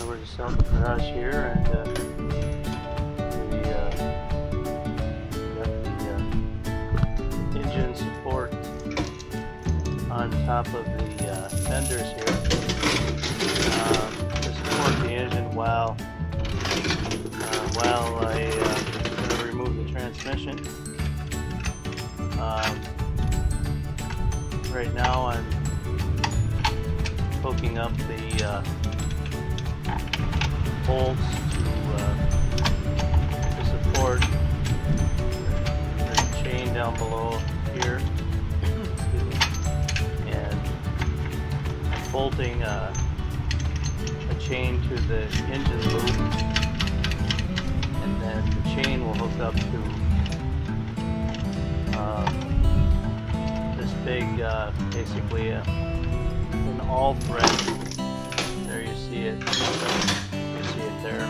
over to Selton Garage here, and we got the engine support on top of the fenders here to support the engine while I going to remove the transmission. Right now I'm hooking up the bolts to support the chain down below here, and bolting a chain to the engine loop, and then the chain will hook up to this big, basically an all thread. There you see it. You see it there.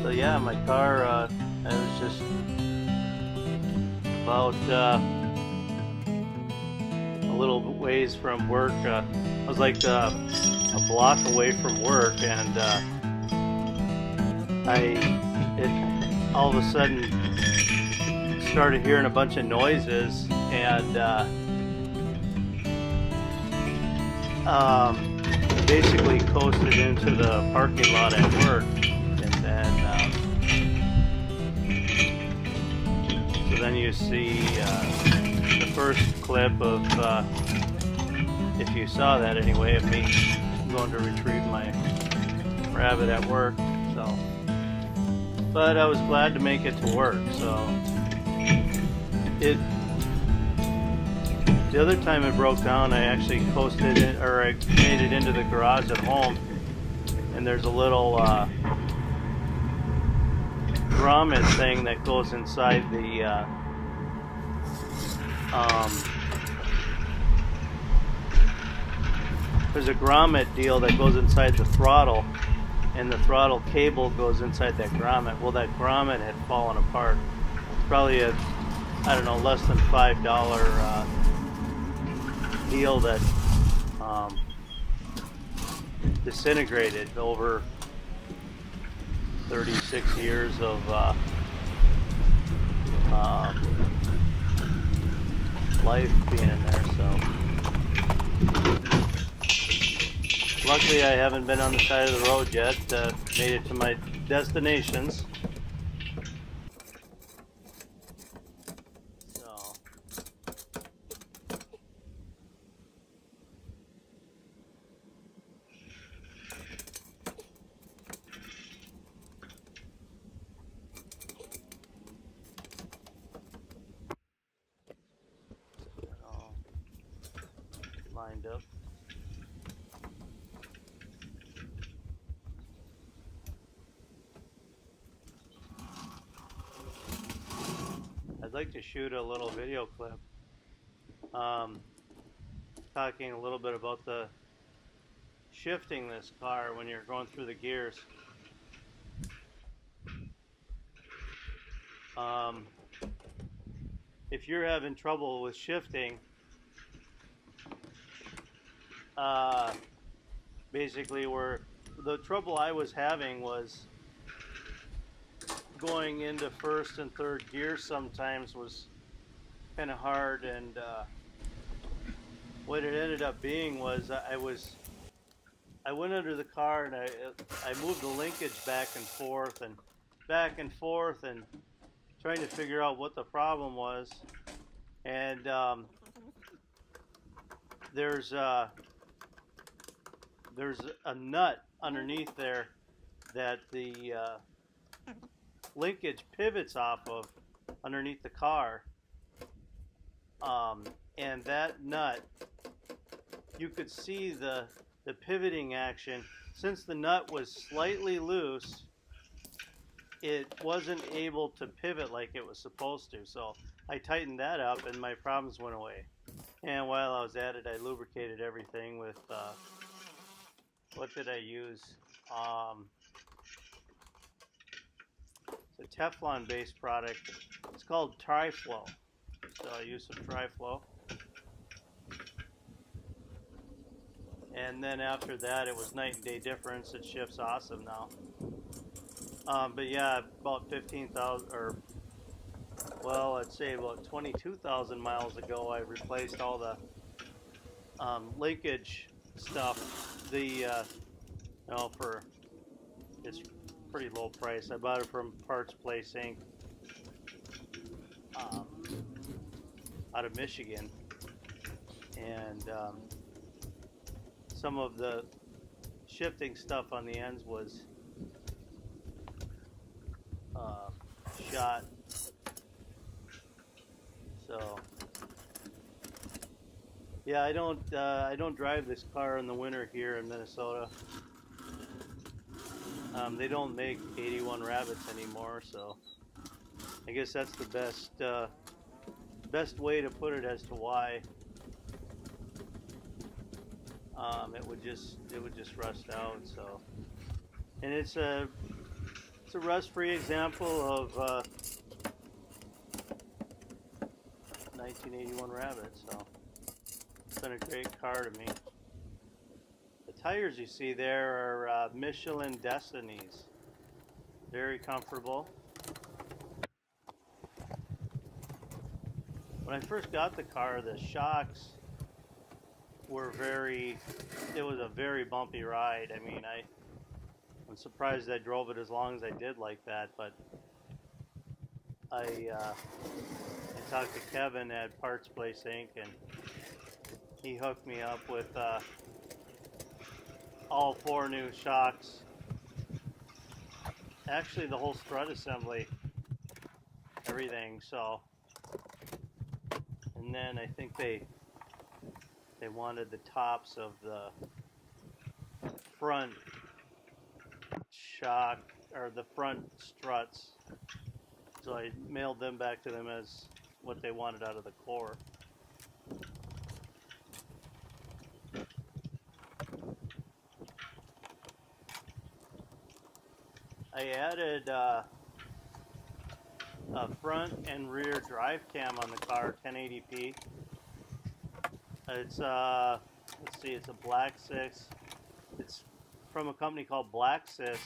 So yeah, my car, I was just about a little ways from work. I was like a block away from work, and all of a sudden started hearing a bunch of noises, and basically coasted into the parking lot at work, and then so then you see the first clip of, if you saw that anyway, of me going to retrieve my rabbit at work. So, but I was glad to make it to work. So the other time it broke down, I actually coasted it, or I made it into the garage at home, and there's a little grommet thing that goes inside the there's a grommet deal that goes inside the throttle, and the throttle cable goes inside that grommet. Well, that grommet had fallen apart. It's probably a, I don't know, less than $5 deal that disintegrated over 36 years of life being in there. So luckily I haven't been on the side of the road yet. Made it to my destinations. Lined up. I'd like to shoot a little video clip talking a little bit about the shifting this car when you're going through the gears. If you're having trouble with shifting, basically where the trouble I was having was going into first and third gear sometimes was kind of hard, and what it ended up being was I went under the car, and I moved the linkage back and forth and trying to figure out what the problem was, and there's a nut underneath there that the linkage pivots off of underneath the car, and that nut, you could see the pivoting action. Since the nut was slightly loose, it wasn't able to pivot like it was supposed to, so I tightened that up and my problems went away. And while I was at it, I lubricated everything with what did I use? It's a Teflon based product. It's called Tri-Flow. So I used some Tri-Flow. and then after that it was night and day difference. It shifts awesome now. But yeah, about 15,000, or well, I'd say about 22,000 miles ago, I replaced all the linkage stuff. For it's pretty low price. I bought it from Parts Place Inc. Um, out of Michigan, and some of the shifting stuff on the ends was shot. So yeah, I don't drive this car in the winter here in Minnesota. They don't make 81 Rabbits anymore, so I guess that's the best way to put it as to why. It would just rust out. So, and it's a rust-free example of 1981 Rabbit. So it's been a great car to me. The tires you see there are Michelin Destinies. Very comfortable. When I first got the car, the shocks were it was a very bumpy ride. I mean, I'm surprised I drove it as long as I did like that, but I talked to Kevin at Parts Place Inc. and he hooked me up with all 4 new shocks. Actually, the whole strut assembly, everything. So, and then I think they wanted the tops of the front shock or the front struts, so I mailed them back to them as what they wanted out of the core. I added a front and rear drive cam on the car, 1080p. It's let's see, it's a Blacksys. It's from a company called Blacksys,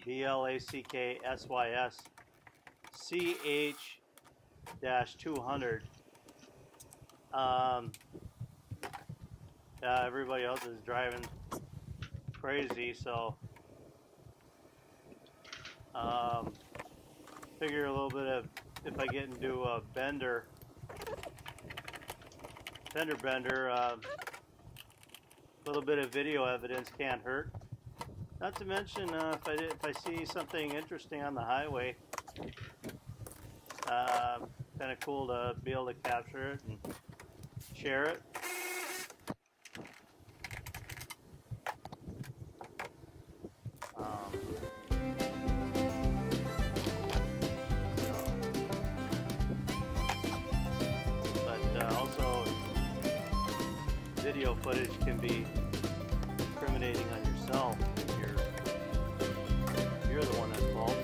BLACKSYS, CH-200. Yeah, everybody else is driving crazy, so figure a little bit of, if I get into a fender bender, a little bit of video evidence can't hurt. Not to mention, if I see something interesting on the highway, kind of cool to be able to capture it and share it. Also, video footage can be incriminating on yourself if you're the one at fault.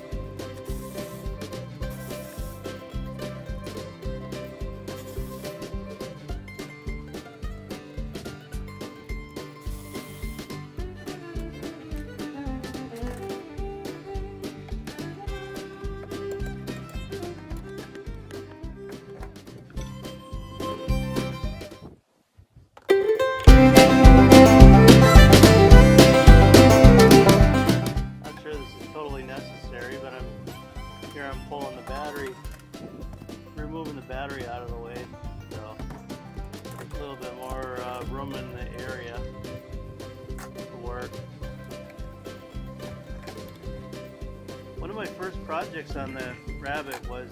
I'm pulling the battery, removing the battery out of the way, so a little bit more room in the area to work. One of my first projects on the Rabbit was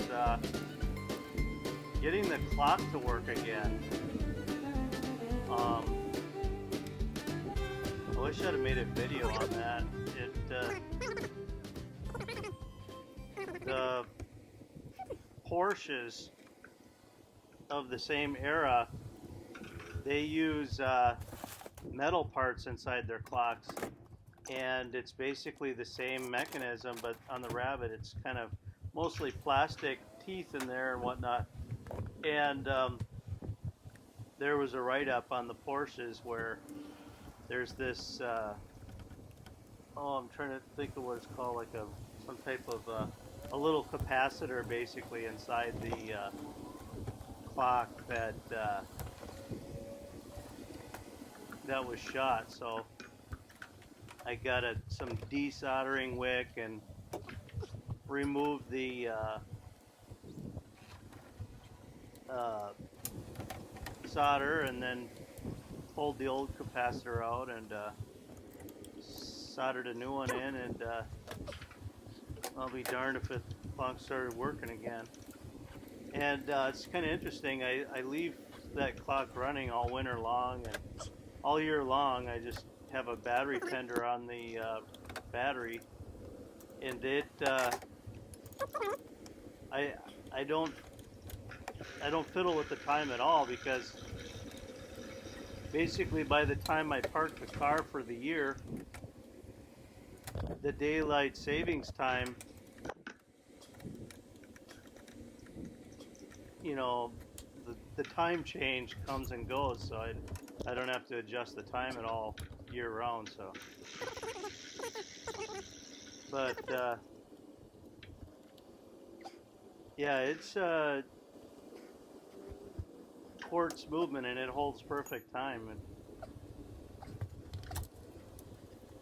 getting the clock to work again. I wish I'd have made a video on that. The Porsches of the same era, they use metal parts inside their clocks, and it's basically the same mechanism, but on the Rabbit it's kind of mostly plastic teeth in there and whatnot. And there was a write-up on the Porsches where there's this. I'm trying to think of what it's called, like some type of a little capacitor basically inside the clock that that was shot. So I got some desoldering wick and removed the solder, and then pulled the old capacitor out and soldered a new one in, and I'll be darned if the clock started working again. And it's kind of interesting. I leave that clock running all winter long, and all year long I just have a battery tender on the battery, and it I don't fiddle with the time at all, because basically by the time I park the car for the year, the daylight savings time, you know, the time change comes and goes, so I don't have to adjust the time at all year round. So, but yeah, it's quartz movement, and it holds perfect time. And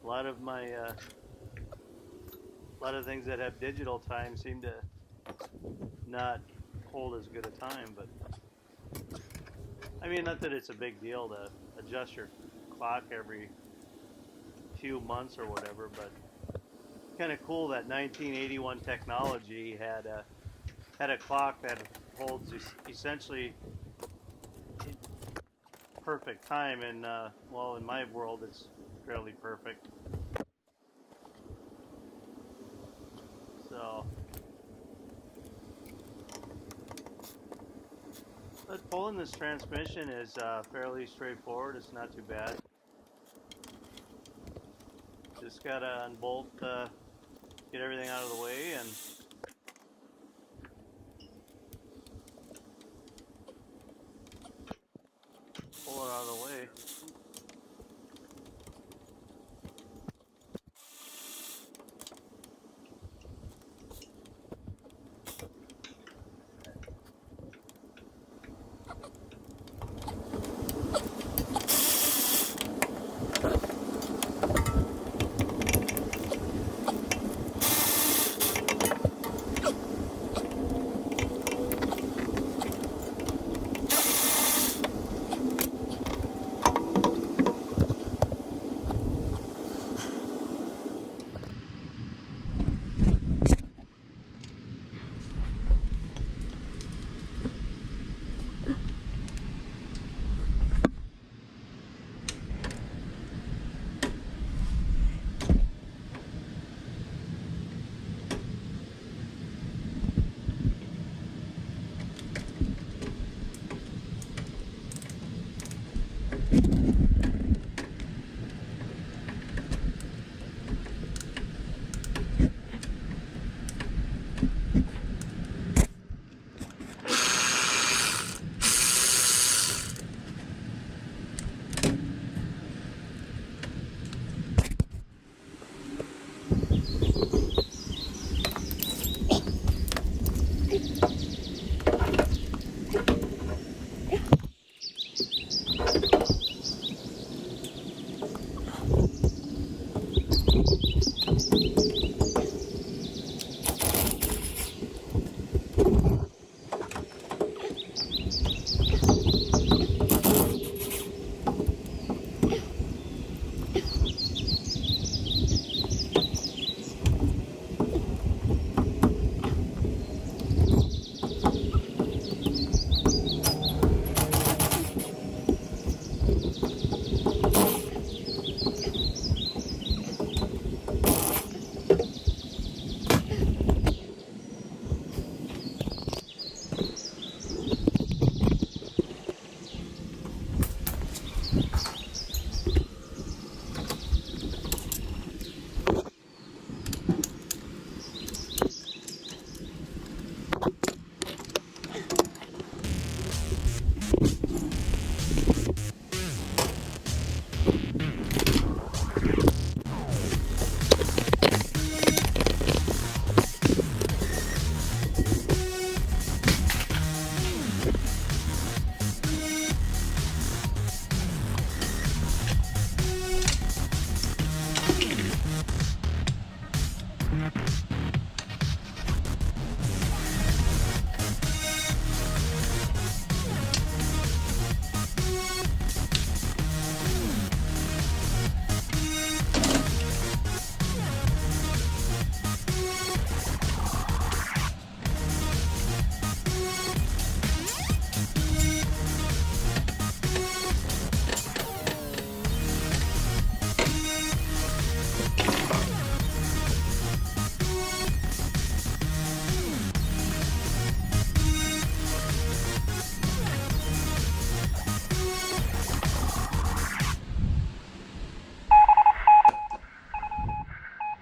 a lot of things that have digital time seem to not hold as good a time. But I mean, not that it's a big deal to adjust your clock every few months or whatever, but kind of cool that 1981 technology had a clock that holds essentially perfect time, and well, in my world it's fairly perfect. So, but pulling this transmission is fairly straightforward. It's not too bad. Just gotta unbolt, get everything out of the way, and pull it out of the way.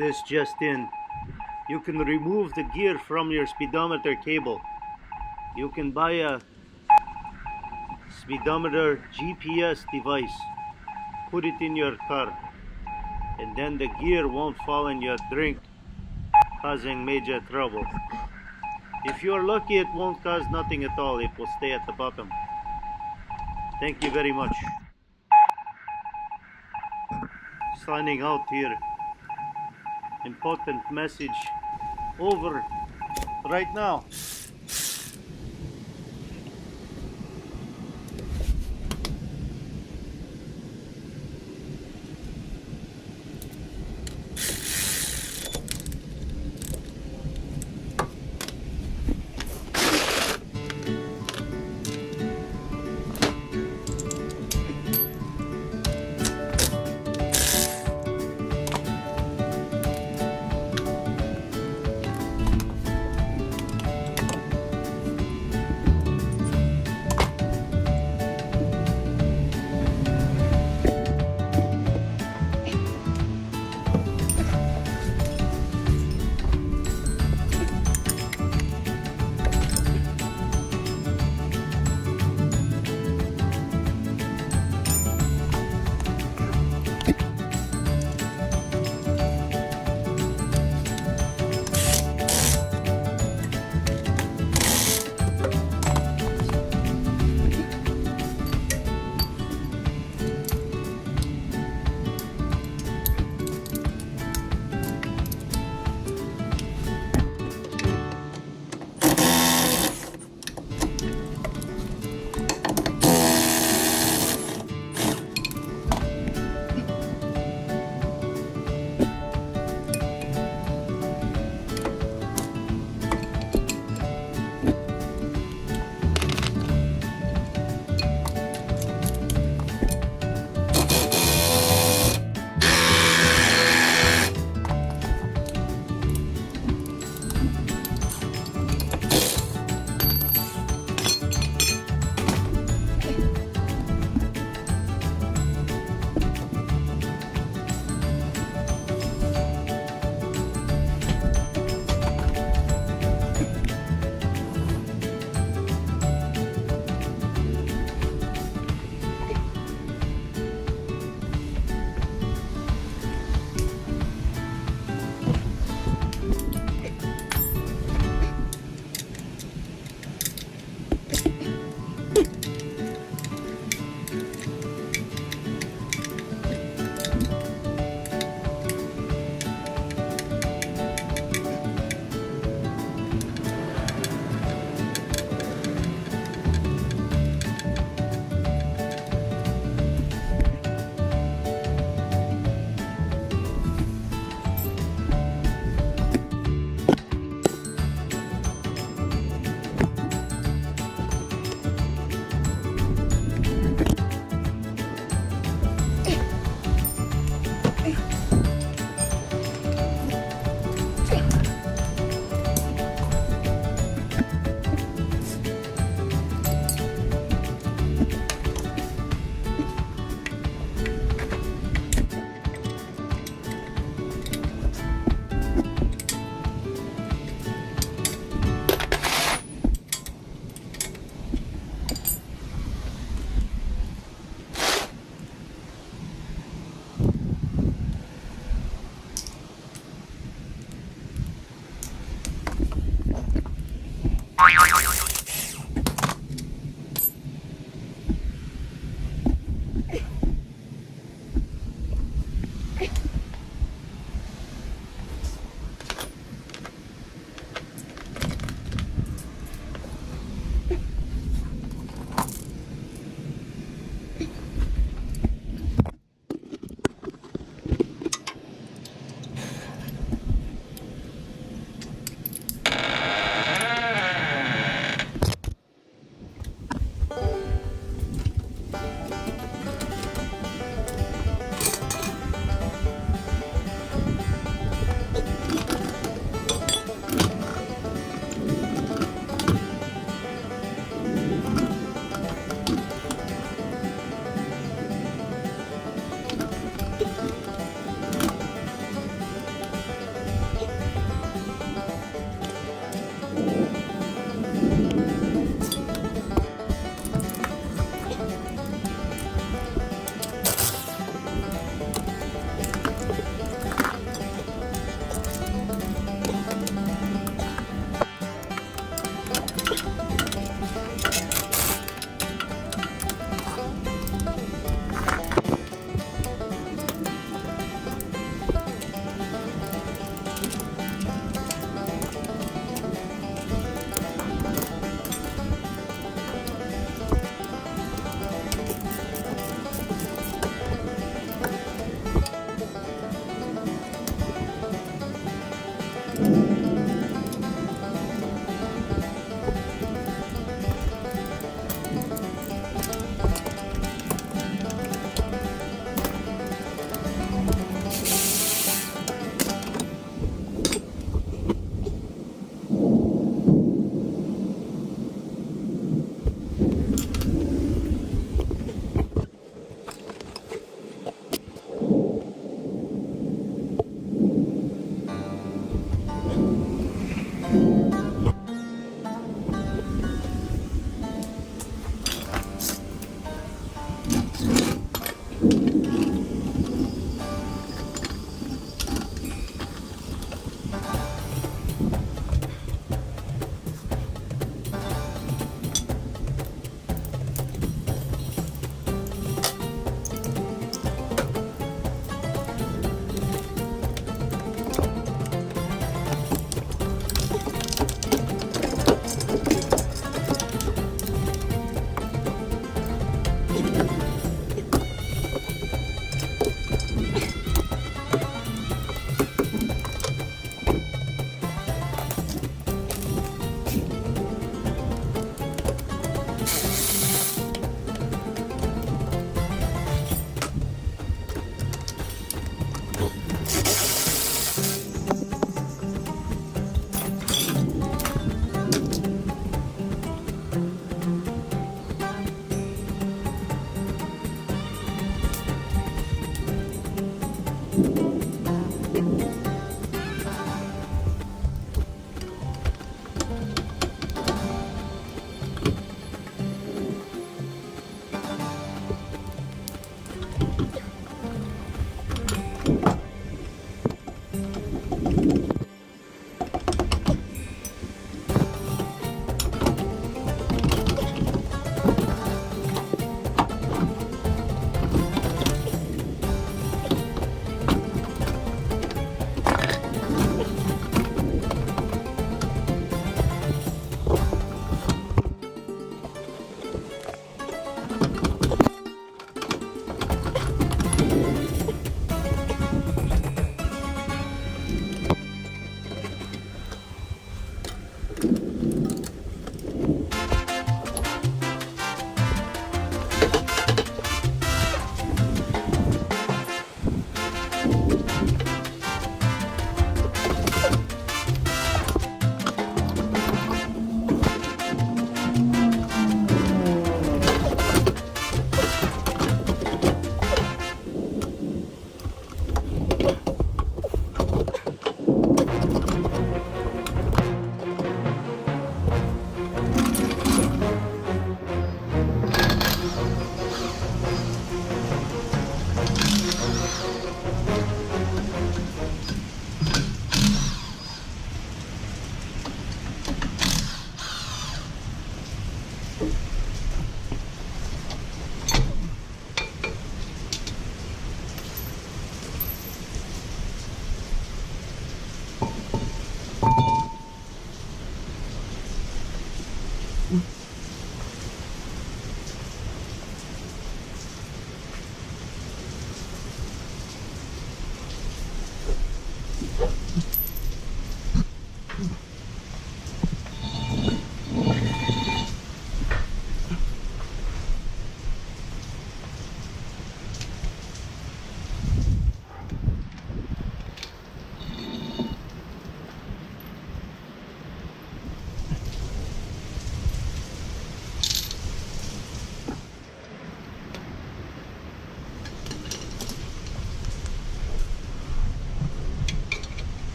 This just in. You can remove the gear from your speedometer cable. You can buy a speedometer GPS device, put it in your car, and then the gear won't fall in your drink, causing major trouble. If you're lucky, it won't cause nothing at all. It will stay at the bottom. Thank you very much. Signing out here. Important message over right now.